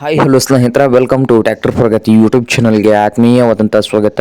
Hi hello ಸ್ನೇಹಿತರ, welcome to tractor Pragati YouTube ಚಾನಲ್ಗೆ ಆತ್ಮೀಯವಾದಂಥ ಸ್ವಾಗತ.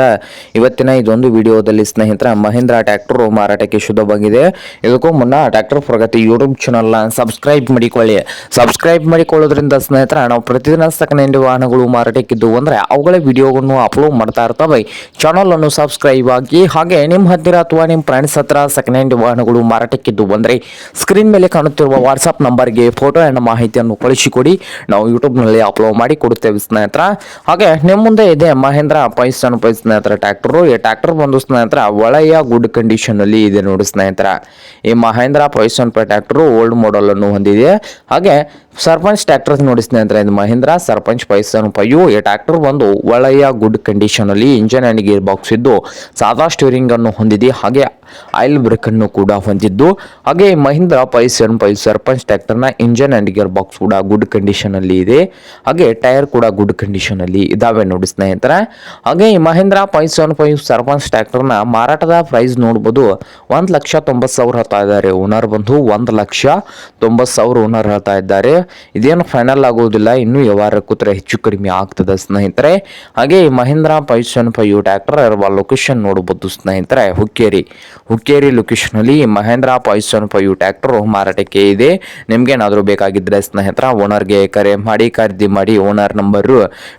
ಇವತ್ತಿನ ಇದೊಂದು ವಿಡಿಯೋದಲ್ಲಿ ಸ್ನೇಹಿತರ ಮಹೇಂದ್ರ ಟ್ರ್ಯಾಕ್ಟರ್ ಮಾರಾಟಕ್ಕೆ ಶುದ್ಧವಾಗಿದೆ. ಇದಕ್ಕೂ ಮುನ್ನ ಟ್ರ್ಯಾಕ್ಟರ್ ಪ್ರಗತಿ ಯೂಟ್ಯೂಬ್ ಚಾನಲ್ನ ಸಬ್ಸ್ಕ್ರೈಬ್ ಮಾಡಿಕೊಳ್ಳಿ. ಸಬ್ಸ್ಕ್ರೈಬ್ ಮಾಡಿಕೊಳ್ಳೋದ್ರಿಂದ ಸ್ನೇಹಿತರ ನಾವು ಪ್ರತಿದಿನ ಸೆಕೆಂಡ್ ಹ್ಯಾಂಡ್ ವಾಹನಗಳು ಮಾರಾಟಕ್ಕಿದ್ದು ಅಂದರೆ ಅವುಗಳ ವಿಡಿಯೋಗಳನ್ನು ಅಪ್ಲೋಡ್ ಮಾಡ್ತಾ ಇರ್ತವೆ. ಚಾನಲನ್ನು ಸಬ್ಸ್ಕ್ರೈಬ್ ಆಗಿ, ಹಾಗೆ ನಿಮ್ಮ ಹತ್ತಿರ ಅಥವಾ ನಿಮ್ಮ ಫ್ರೆಂಡ್ಸ್ ಹತ್ರ ಸೆಕೆಂಡ್ ಹ್ಯಾಂಡ್ ವಾಹನಗಳು ಮಾರಾಟಕ್ಕಿದ್ದು ಅಂದರೆ ಸ್ಕ್ರೀನ್ ಮೇಲೆ ಕಾಣುತ್ತಿರುವ ವಾಟ್ಸಪ್ ನಂಬರ್ಗೆ ಫೋಟೋ ಆ್ಯಂಡ್ ಮಾಹಿತಿಯನ್ನು ಕಳಿಸಿಕೊಡಿ. ನಾವು ಯೂಟ್ಯೂಬ್ನಲ್ಲಿ ಅಪ್ಲೋಡ್ ಮಾಡಿ ಕೊಡುತ್ತೇವೆ ಸ್ನೇಹಿತರ. ಹಾಗೆ ನಿಮ್ಮ ಮುಂದೆ ಇದೆ ಮಹೇಂದ್ರ ಪೈಸನ್ ಸ್ನೇಹಿತರ ಟ್ರ್ಯಾಕ್ಟರ್. ಈ ಟ್ರ್ಯಾಕ್ಟರ್ ಬಂದು ಸ್ನೇಹಿತರ ಒಳ್ಳೆಯ ಗುಡ್ ಕಂಡೀಷನ್ ಅಲ್ಲಿ ಇದೆ ನೋಡಿ ಸ್ನೇಹಿತರ. ಈ ಮಹೇಂದ್ರ ಪೈಸನ್ ಟ್ರ್ಯಾಕ್ಟರ್ ಓಲ್ಡ್ ಮಾಡೆಲ್ ಅನ್ನು ಹೊಂದಿದೆ. ಹಾಗೆ ಸರ್ಪಂಚ್ ಟ್ರ್ಯಾಕ್ಟರ್ ನೋಡಿ ಸ್ನೇಹಿತರೆ, ಇದು ಮಹೇಂದ್ರ ಸರ್ಪಂಚ್ ಪೈಸನ್ 5. ಈ ಟ್ರ್ಯಾಕ್ಟರ್ ಬಂದು ಒಳ್ಳೆಯ ಗುಡ್ ಕಂಡೀಷನ್ ಅಲ್ಲಿ ಇಂಜಿನ್ ಅಂಡ್ ಗೇರ್ ಬಾಕ್ಸ್ ಇದ್ದು ಸಾದಾ ಸ್ಟೀರಿಂಗ್ ಅನ್ನು ಹೊಂದಿದೆ. ಹಾಗೆ ಆಯಿಲ್ ಬ್ರೇಕ್ ಅನ್ನು ಕೂಡ ಹೊಂದಿದ್ದು, ಹಾಗೆ ಮಹೀಂದ್ರ ಪೈಸನ್ 5 ಸರ್ಪಂಚ್ ಟ್ರ್ಯಾಕ್ಟರ್ ನ ಇಂಜಿನ್ ಅಂಡ್ ಗೇರ್ ಬಾಕ್ಸ್ ಕೂಡ ಗುಡ್ ಕಂಡೀಷನ್ ಅಲ್ಲಿ ಇದೆ. ಹಾಗೆ ಟೈರ್ ಕೂಡ ಗುಡ್ ಕಂಡೀಷನ್ ಅಲ್ಲಿ ಇದಾವೆ ನೋಡಿ ಸ್ನೇಹಿತರೆ. ಹಾಗೆ ಈ ಮಹೇಂದ್ರ ಪೈಸನ್ 5 ಸರ್ಪಂಚ್ ಟ್ರ್ಯಾಕ್ಟರ್ ನ ಮಾರಾಟದ ಪ್ರೈಸ್ ನೋಡಬಹುದು. 1,90,000 ಹೇಳ್ತಾ ಇದ್ದಾರೆ ಓನರ್ ಬಂದು. 1,90,000 ಓನರ್ ಹೇಳ್ತಾ ಇದ್ದಾರೆ. ಇದೇನು ಫೈನಲ್ ಆಗುವುದಿಲ್ಲ, ಇನ್ನು ವ್ಯವಹಾರ ಕೂತ್ರೆ ಹೆಚ್ಚು ಕಡಿಮೆ ಆಗ್ತದೆ ಸ್ನೇಹಿತರೆ. ಹಾಗೆ ಈ ಮಹೇಂದ್ರ ಪೈಸನ್ 5 ಟ್ರ್ಯಾಕ್ಟರ್ ಇರುವ ಲೊಕೇಶನ್ ನೋಡಬಹುದು ಸ್ನೇಹಿತರೆ, ಹುಕ್ಕೇರಿ ಲೊಕೇಶನ್ ಅಲ್ಲಿ ಮಹೇಂದ್ರ ಪೈಸನ್ 5 ಟ್ರ್ಯಾಕ್ಟರ್ ಮಾರಾಟಕ್ಕೆ ಇದೆ. ನಿಮ್ಗೇನಾದ್ರೂ ಬೇಕಾಗಿದ್ರೆ ಸ್ನೇಹಿತರ ಓನರ್ಗೆ ಕರೆ ಮಾಡಿ ಖರೀದಿ ಮಾಡಿ. ಓನರ್ ನಂಬರ್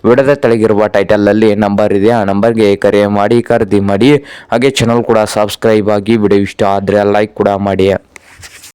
ವಿಡಿಯೋದ ತೆಳಗಿರುವ ಟೈಟಲ್ ಅಲ್ಲಿ ನಂಬರ್ ಇದೆ, ಆ ನಂಬರ್ಗೆ ಕರೆ ಮಾಡಿ ಖರೀದಿ ಮಾಡಿ. ಹಾಗೆ ಚಾನಲ್ ಕೂಡ ಸಬ್ಸ್ಕ್ರೈಬ್ ಆಗಿ, ವಿಡಿಯೋ ಇಷ್ಟ ಆದ್ರೆ ಲೈಕ್ ಕೂಡ ಮಾಡಿ.